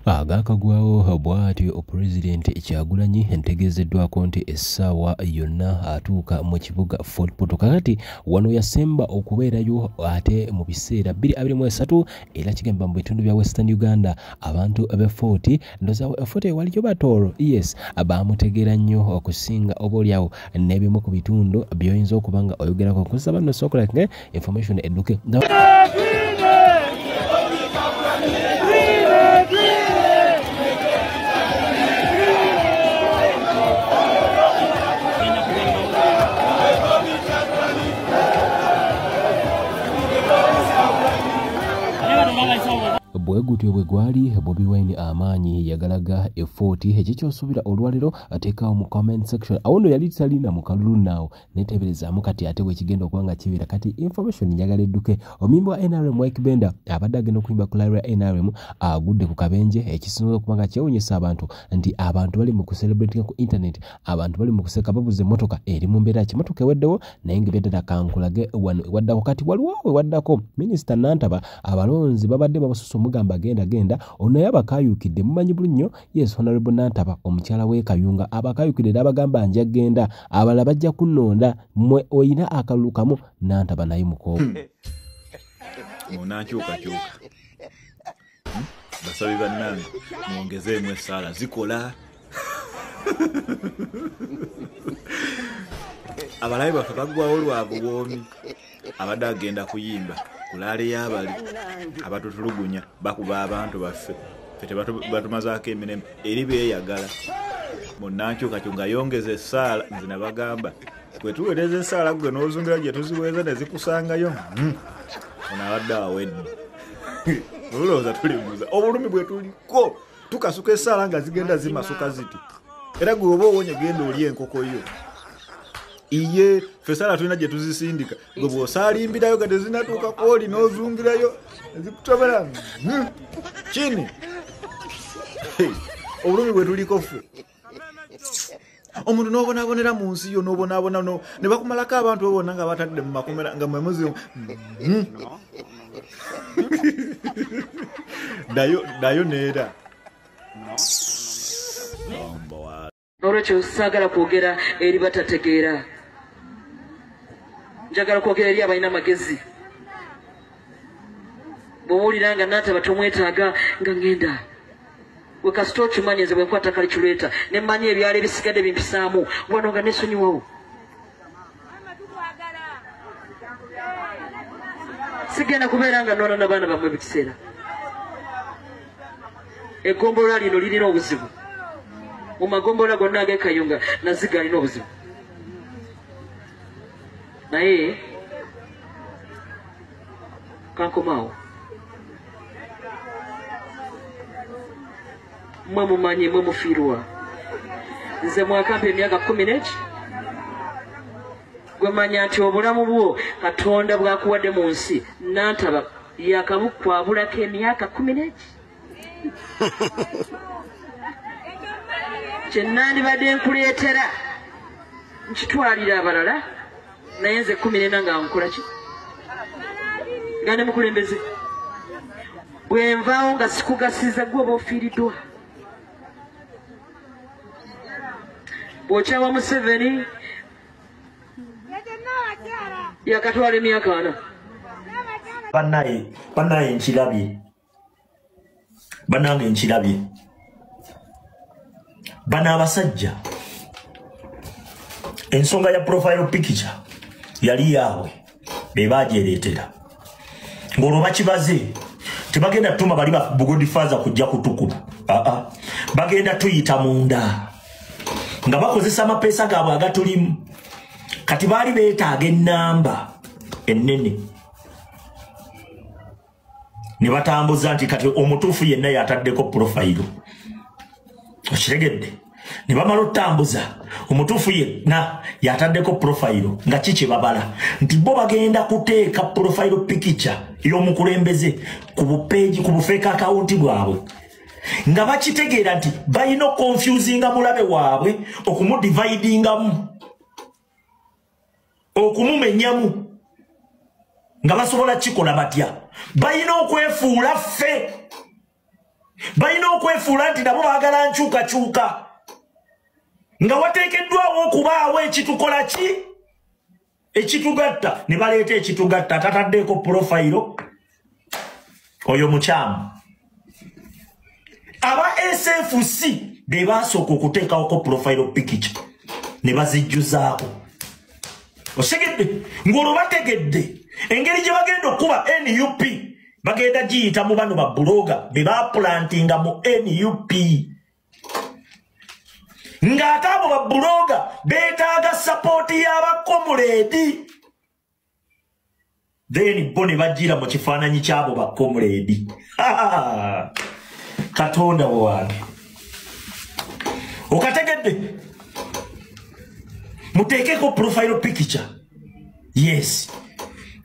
Agakagwawo bw'atyo Pulezidenti Kyagulanyi ntegeezeddwako nti essaawa yonna atuuka mu kibuga Fort Portal. Kakati wano yasemba okubeerayo ate mu biseera 2023 era kigamba mu bitundu bya Western Uganda abantu be Fort ndozaawo Fort waliyo batoolo yes baamutegeera nnyo okusinga oboolyawo n'ebimu ku bitundu by'oyinza okuba nga oyogerako kusaba no sokola information edduke. Bwegutyo bwe gwali Bobi Wine amaanyi yagalaga Fort ekikyosuubira olwaliro ateekawo mu comment section awono yali talina mu kalulu naawo neteeberezaamu kati ate bwe kigenda okuba nga kibeera kati information njagala edduke. Omuyimbi wa NRM Mike Benda abadde agenda okuyimba ku live ya NRM agudde ku kabenje ekisinza okuba nga kyewuunyisa abantu nti abantu bali mu kucelebrating ku internet abantu bali mu kuseka babuze emmotoka eri mu mbeera kimotoka eweddewo naye ng'ebyadala kankulage waddako kati waliwo we waddako Minisita Nantaba abalonzi babadde babasusa gamba genda ono yabakayukidde mumanyi bulunyo yes Honorable Nantaba omukyala we Kayunga abakayukidde abagamba anja genda abala bajja kunonda mwe oyina akalukamu Nantaba naye muko munakyuka basabi bannange muongezeemu essaala zikola abalabi baffe baggwawo lwavu bwomi abadde agenda kuyimba kulaale y'abali abatutulugunya bakuba abantu baffe fete batumazaako emirembe eri beeyagala munnankyukakyo nga yongeza essaala nze nabagamba gwe tuweereza essaala gwe n'ozungira gye tuziweeza ne zikusangayo ono abadde awedde olowooza tulimuza obulumi bwe tuliko tukasuka essaala nga zigenda zimasuka ziti era gwe oba owonye genda oli enkoko yo iye fesala tulina gye tuzisindika gwe bw'osaalimbirayo ga tezinatuuka kwoli n'ozungirayo ezikutobera kini obulumi bwe tuliko ffe omuntu n'obonaabonera mu nsi yo n'obonaabona ne bakumalako abantu be bonna nga batadde mu makomera nga mwe muzimu dayo neera olwekyo saagala kwogera eri batategeera njagala kwogera eri abalina amagezi bw'owulira nga Nantaba tomwetaaga nga ngenda we kasita okimanyi nze bwe nkwata kali kireeta ne mmanyi ebyalo ebisigadde bimpisaamu wano nga nesonyiwawo sigenda kubeera nga noona n'abaana bammwe bikiseera eggombolola lino lirina obuzibu mu magombolola gonna ag'e Kayunga naziga alina obuzibu naye kankomaawo mwe mumanyi mwe mufiirwa nze mwakampa emyaka 10 gwe manya nti obulamu bwo Katonda bwakuwadde mu nsi Nantaba yakabukwabulako emyaka 10 kyenandibadde nkuleetera nkitwalira abalala naye nze 14 nga nkola ki nga ne mukulembeze bwe nvaawo nga sikugasiza gwe oba ofiiriddwa bw'okyawa Museveni yakatwala emyaka 4 bannaye nkirabye bannange nkirabye bano abasajja ensonga ya profile picture yali yaabwe be bajereetera ng'olwo bakibaze tebagenda tuma bali ba bugodi faza kujja kutukuba bagenda tuyita munda nga bakozesa amapeesa gaabwe agatulimu kati baali beetaaga ennamba ennene ne batambuza nti kati omutuufu yenna yataddeko profile okiregedde ne bamala otambuza omutuufu yenna yataddeko profile nga kiki babala nti bo bagenda kuteeka profile picture y'omukulembeze ku bupeegi ku bufeeka akawunti bwabwe nga bakitegeera nti balina okonfusinga mulabe waabwe okumudividingamu okumumenyamu nga basobola kikola batya balina okwefuula ffe balina okwefuula nti nabo baagala nkyukakyuka nga wateekeddwawo okubaawo ekitukola ki ekitugatta ne baleeta ekitugatta tataddeeko profayiro oyo mukyamu aba SFC be basooka okuteekawoko profayiro pikica ne bazijjuzaako osegedde ng'olwo bategedde engeri gye bagenda okuba NUP bagenda giyita mu bano babuloga be bapulantinga mu NUP ng'ate abo babuloga beetaaga sapooti y'abakomuledi then bo ne bajjira mu kifaananyi ky'abo bakomuledi katonda wange okategedde muteekeko profile picture yes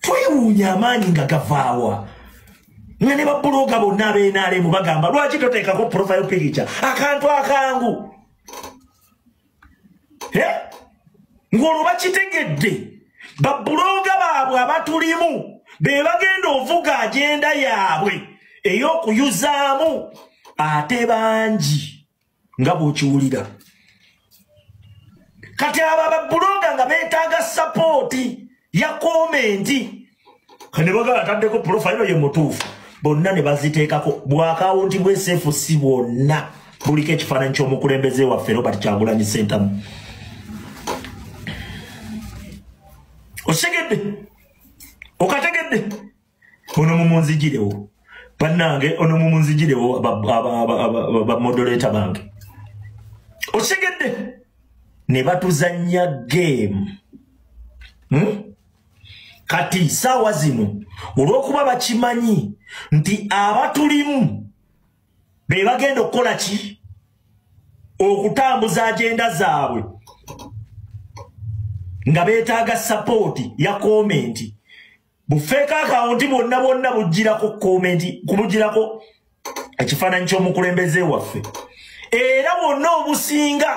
twewuunya amaanyi nga gavaawa nga ne babuloga bonna ab'NRM bagamba lwaki toteekako profile picture akantu akangu ng'olwo bakitegedde babuloga baabwe abatulimu be bagenda ovuga agenda yaabwe ey'okuyuzaamu ate bangi nga bw'okiwulira kati abo babuloga nga beetaaga sapooti ya komenti ne bagala ataddeko profayiro ye mutuufu bonna ne baziteekako bw'akawunti bw'SFC bwonna buliko ekifaananyi ky'omukulembeze waffe Robert Kyagulanyi Ssentamu osegedde okategedde ono mumunzigirewo bannange ono mumunzigirewo bamodoleta bange osegedde ne batuzanya game kati saawa zino olw'okuba bakimanyi nti abatulimu be bagenda okukola ki okutambuza agenda zaabwe nga beetaaga sapooti ya komenti bufeeka akawunti bonna bonna bugirako komenti kubugirako ekifaananyi ky'omukulembeze waffe era bwonna obusinga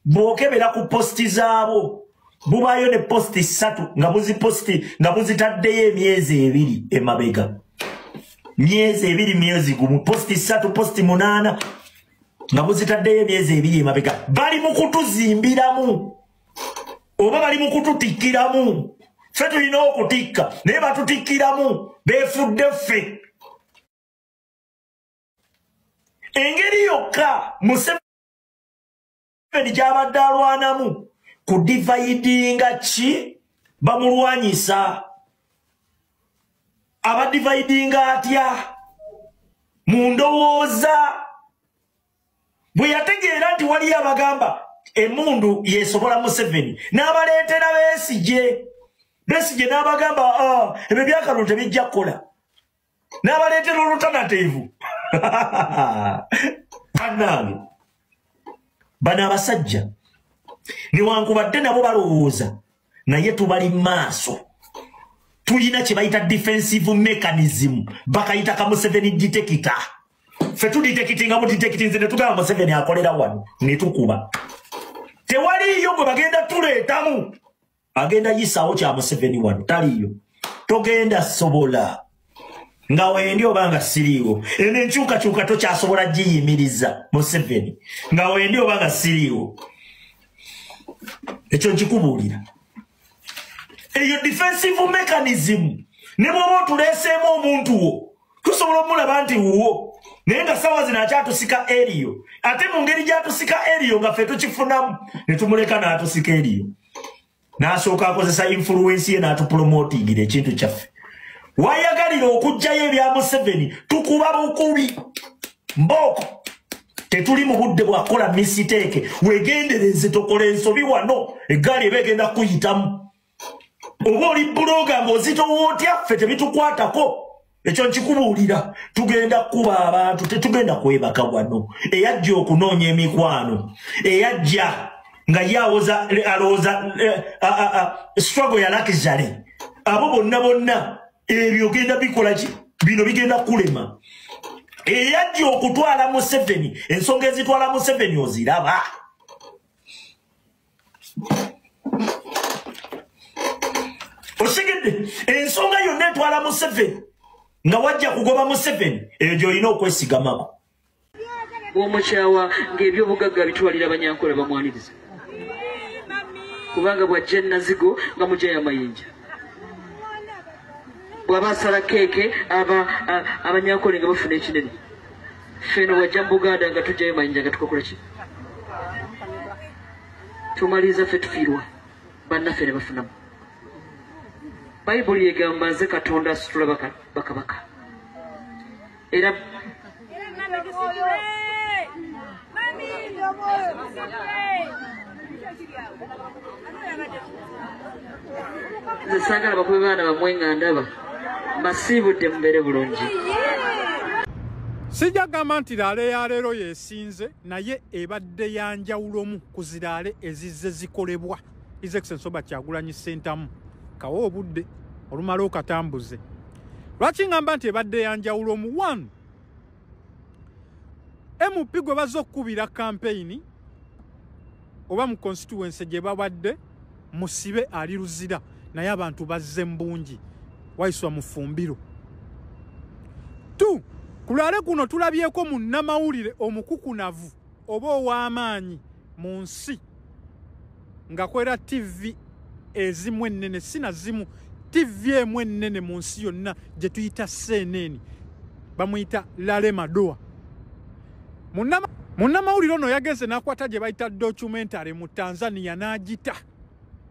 bw'okebera ku positi zaabo bubaayo ne positi 3 nga buzipositi nga buzitaddeyo emyezi 2 emabega myezi 2 myezi gumu positi 3 positi 8 nga buzitaddeyo emyezi 2 emabega bali mu kutuzimbiramu oba bali mu kututikkiramu ffe tulina okutikka naye batutikkiramu beefudde ffe engeri yokka Museveni gy'abadde alwanamu ku dividinga ki bamulwanyisa abadividinga atya mu ndowooza bwe yategeera nti waliyo abagamba emundu yesobola Museveni n'abaleetera Besigye n'abagamba ebyo byakalulu tebijja kukola n'abaleetera olutanative bannange bano abasajja newankubadde nabo balowooza naye tubali maaso tulina kye bayita defensive mechanism bakayita ka Museveni detector ffe tuditekiti nze ne tugamba Museveni akolera wano ne tukuba tewaliyo gwe bagenda tuleetamu agenda yisaawo kya Museveni wano taliyo togenda sobola nga wendi oba nga siriiwo eno enkyukakyuka tokyasobola giyimiriza Museveni nga wendi oba nga siriiwo ekyo nkikubuulira eyo defensive mechanism ne bw'oba otuleeseemu omuntu wo tusobola omulaba nti wuwo naye nga sawa zino akyatusika eriyo ate mu ngeri gyatusika eriyo nga ffe tukifunamu ne tumuleka n'atusika eriyo n'asooka akozesa influence ye n'atupromotingira ekintu kyaffe wayagalira okuggyayo ebya Museveni tukuba bukubi mbooko tetuli mu budde bwakola misiteeke wegendereze tokola ensobi wano eggaali eba egenda kuyitamu oba oli buloga ng'ozitowa otya ffe tebitukwatako ekyo nkikubuulira tugenda kuba abantu tetugenda kwebaka wano eyajja okunoonya emikwano eyajja nga yawoza alowooza struggle ya luxury abo bonna ebyo genda bikola ki bino bigenda kulema eyajja okutwala Museveni ensonga ezitwala Museveni oziraba osigedde ensonga yonna etwala Museveni nga wajja kugoba Museveni eyo gy'olina okwesigamako w'omukyawa ng'ebyobugagga bitwalira abanyankola bamwaniriza kubanga bw'ajja nazigo nga mujjayo amayinja bw'aba asala keeke abanyankola nga bafuna ekinene ffeno bw'ajja mu Buganda nga tujjayo mayinja nga tukakola ki tumaliriza ffe tufiirwa bannaffe ne bafunamu bayibuli egamba nze Katonda asitula bakabaka era nze saagala bakube baana bamwe nga ndaba masiibudde mubeere bulungi. Sijja gamba nti laale ya leero yeesinze naye ebadde yanjawulomu ku ziraale ezizze zikolebwa His Excellency Robert Kyagulanyi Ssentamu kawa obudde olumala okatambuze. Lwaki ngamba nti ebadde yanjawulomu? 1 MP gwe bazze okkubira campaign oba mu constituency gye babadde musibe ali Luzira naye abantu bazze mbungi waiswa mufumbiro. 2 Kulale kuno tulabyeko munnamawulire omukukunavu oba ow'amaanyi mu nsi nga kwera TV ezimu ennene sina zimu TV emu ennene mu nsi yonna gye tuyita CNN bamuyita Lale Madoa. Munnamawulire ono yageze n'akwata gye bayita documentary mu Tanzania n'agita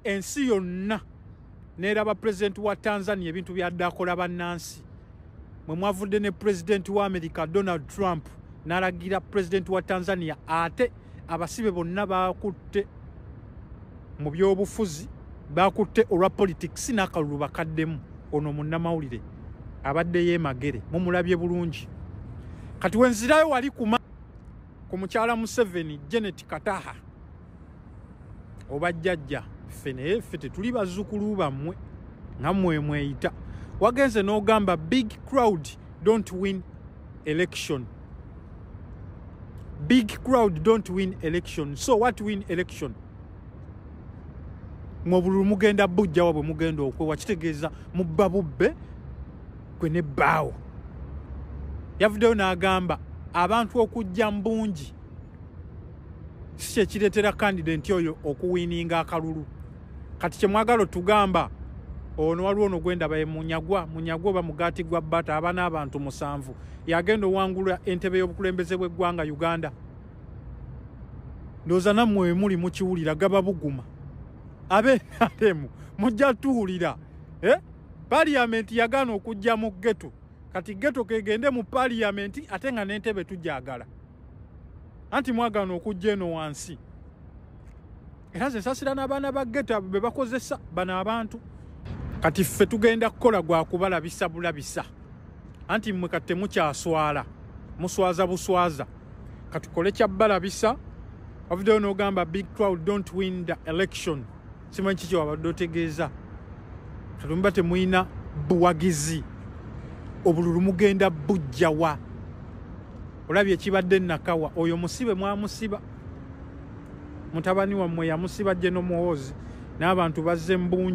ensi yonna n'eraba President wa Tanzania ebintu byadde akola bannansi. Mwe mwavudde ne President wa America Donald Trump n'alagira President wa Tanzania ate abasibe bonna bakutte mu byobufuzi bakutte olwa politics n'akalulu bakaddemu. Ono munnamawulire abadde yeemagere mumulabye bulungi. Kati wenzirayo wali ku mukyala Museveni Janet Kataha oba jjajja ffe tetuli bazzukulu bammwe nga mweyita wagenze n'ogamba big crowd don't win election. Big crowd don't win election. So what win election? Mwobululu mugenda bujja wabwe mugenda okwewa kitegeeza mubba bubbe kwe ne bbaawo. Yavuddeyo n'agamba abantu okujja mbungi si kye kireetera candidate oyo okuwininga akalulu. Kati kye mwagala otugamba ono waliwo ono gwenda baye munyagwa oba mugaati gwa bbata aba n'abantu 7 yagenda owangulwa entebe y'obukulembeze bw'eggwanga Uganda. Ndowooza nammwe muli mukiwulira gaba buguma abeeremu mujja tuwulira. Parliament yagaana okujja mu ghetto kati ghetto kegende mu parliament ate nga n'entebe tujagala anti mwagaana okujja eno wansi. Era ze nsasira n'abaana ba ghetto be bakozesa bano abantu. Kati ffe tugenda kukola gwa kubalabisa bulabisa anti mmwe kati temukyaswala muswaza buswaza katukole kya balabisa. Wavuddeyo n'ogamba big crowd don't win the election. Simanyi kiki wabadde otegeeza katumba temuyina buwagizi obululu mugenda bujjawa. Olabye ekibadde Nakawa oyo musibe mwamusiba mutabani wammwe yamusiba Jeno Muhoozi n'abantu bazze mbungi.